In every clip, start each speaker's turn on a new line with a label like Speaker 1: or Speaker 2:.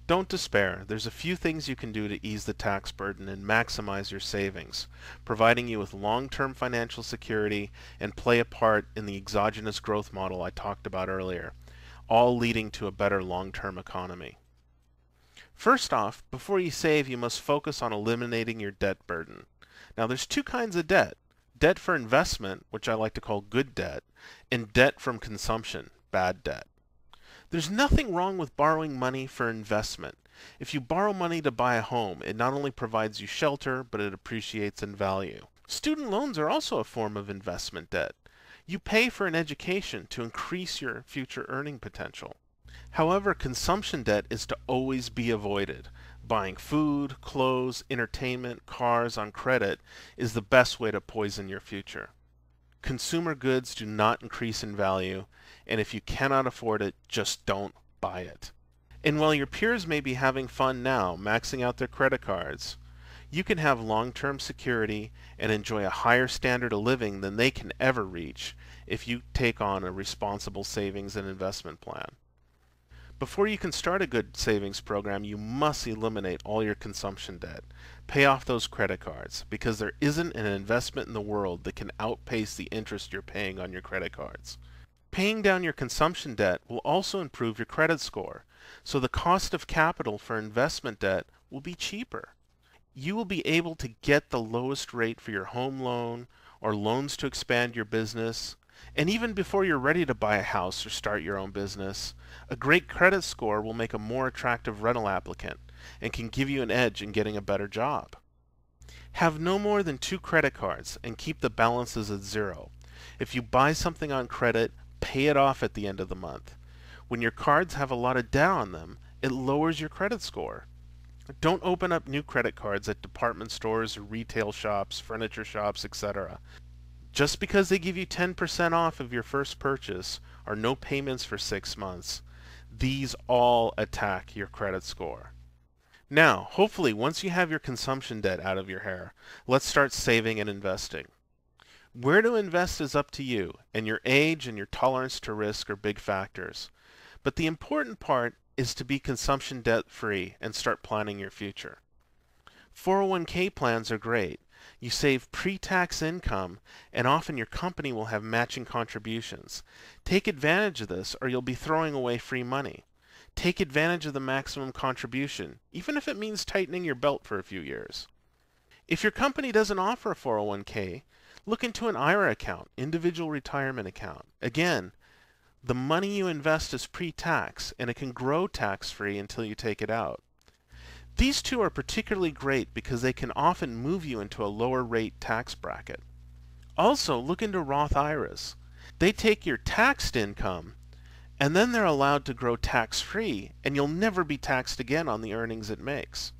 Speaker 1: Don't despair. There's a few things you can do to ease the tax burden and maximize your savings, providing you with long-term financial security and play a part in the exogenous growth model I talked about earlier, all leading to a better long-term economy. First off, before you save, you must focus on eliminating your debt burden. Now, there's two kinds of debt. Debt for investment, which I like to call good debt, and debt from consumption, bad debt. There's nothing wrong with borrowing money for investment. If you borrow money to buy a home, it not only provides you shelter, but it appreciates in value. Student loans are also a form of investment debt. You pay for an education to increase your future earning potential. However, consumption debt is to always be avoided. Buying food, clothes, entertainment, cars on credit is the best way to poison your future. Consumer goods do not increase in value, and if you cannot afford it, just don't buy it. And while your peers may be having fun now, maxing out their credit cards, you can have long-term security and enjoy a higher standard of living than they can ever reach if you take on a responsible savings and investment plan. Before you can start a good savings program, you must eliminate all your consumption debt. Pay off those credit cards, because there isn't an investment in the world that can outpace the interest you're paying on your credit cards. Paying down your consumption debt will also improve your credit score, so the cost of capital for investment debt will be cheaper. You will be able to get the lowest rate for your home loan or loans to expand your business. And even before you're ready to buy a house or start your own business, a great credit score will make a more attractive rental applicant and can give you an edge in getting a better job. Have no more than 2 credit cards and keep the balances at 0. If you buy something on credit, pay it off at the end of the month. When your cards have a lot of debt on them, it lowers your credit score. Don't open up new credit cards at department stores or retail shops, furniture shops, etc. Just because they give you 10% off of your first purchase or no payments for 6 months, these all attack your credit score. Now, hopefully, once you have your consumption debt out of your hair, let's start saving and investing. Where to invest is up to you, and your age and your tolerance to risk are big factors. But the important part is to be consumption debt free and start planning your future. 401k plans are great. You save pre-tax income, and often your company will have matching contributions. Take advantage of this, or you'll be throwing away free money. Take advantage of the maximum contribution, even if it means tightening your belt for a few years. If your company doesn't offer a 401k, look into an IRA account, individual retirement account. Again, the money you invest is pre-tax, and it can grow tax-free until you take it out. These two are particularly great because they can often move you into a lower rate tax bracket. Also, look into Roth IRAs. They take your taxed income, and then they're allowed to grow tax-free, and you'll never be taxed again on the earnings it makes.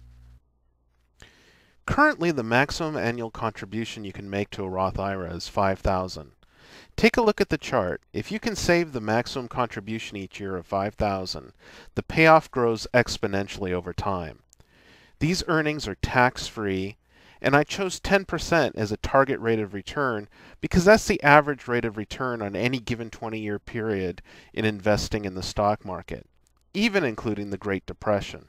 Speaker 1: Currently, the maximum annual contribution you can make to a Roth IRA is $5,000. Take a look at the chart. If you can save the maximum contribution each year of $5,000, the payoff grows exponentially over time. These earnings are tax-free, and I chose 10% as a target rate of return because that's the average rate of return on any given 20-year period in investing in the stock market, even including the Great Depression.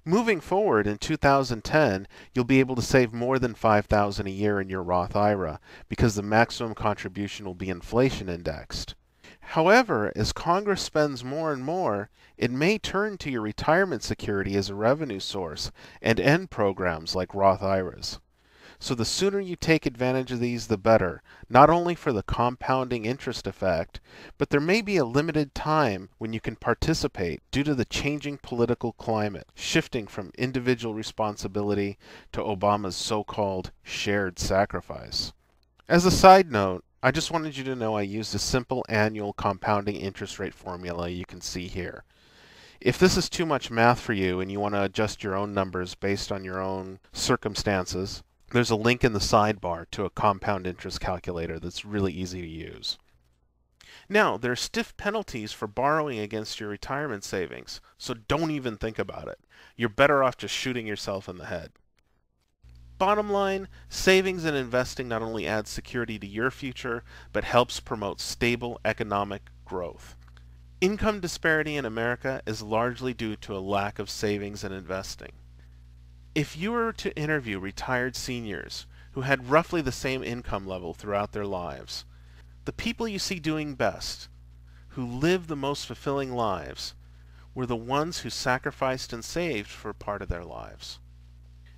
Speaker 1: Moving forward in 2010, you'll be able to save more than $5,000 a year in your Roth IRA because the maximum contribution will be inflation indexed. However, as Congress spends more and more, it may turn to your retirement security as a revenue source and end programs like Roth IRAs. So the sooner you take advantage of these, the better, not only for the compounding interest effect, but there may be a limited time when you can participate due to the changing political climate, shifting from individual responsibility to Obama's so-called shared sacrifice. As a side note, I just wanted you to know I used a simple annual compounding interest rate formula you can see here. If this is too much math for you and you want to adjust your own numbers based on your own circumstances, there's a link in the sidebar to a compound interest calculator that's really easy to use. Now, there are stiff penalties for borrowing against your retirement savings, so don't even think about it. You're better off just shooting yourself in the head. Bottom line, savings and investing not only adds security to your future, but helps promote stable economic growth. Income disparity in America is largely due to a lack of savings and investing. If you were to interview retired seniors who had roughly the same income level throughout their lives, the people you see doing best, who live the most fulfilling lives, were the ones who sacrificed and saved for part of their lives.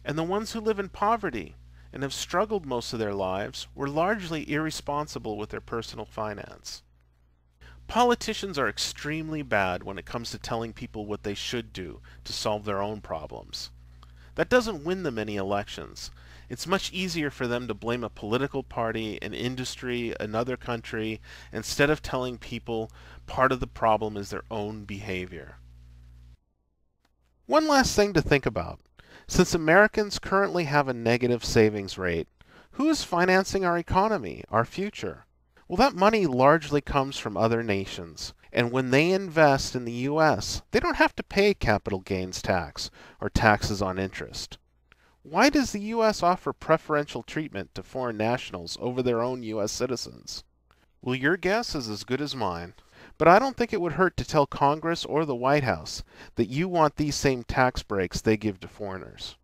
Speaker 1: And the ones who live in poverty and have struggled most of their lives were largely irresponsible with their personal finance. Politicians are extremely bad when it comes to telling people what they should do to solve their own problems. That doesn't win them any elections. It's much easier for them to blame a political party, an industry, another country, instead of telling people part of the problem is their own behavior. One last thing to think about. Since Americans currently have a negative savings rate, who is financing our economy, our future? Well, that money largely comes from other nations, and when they invest in the U.S., they don't have to pay capital gains tax or taxes on interest. Why does the U.S. offer preferential treatment to foreign nationals over their own U.S. citizens? Well, your guess is as good as mine, but I don't think it would hurt to tell Congress or the White House that you want these same tax breaks they give to foreigners.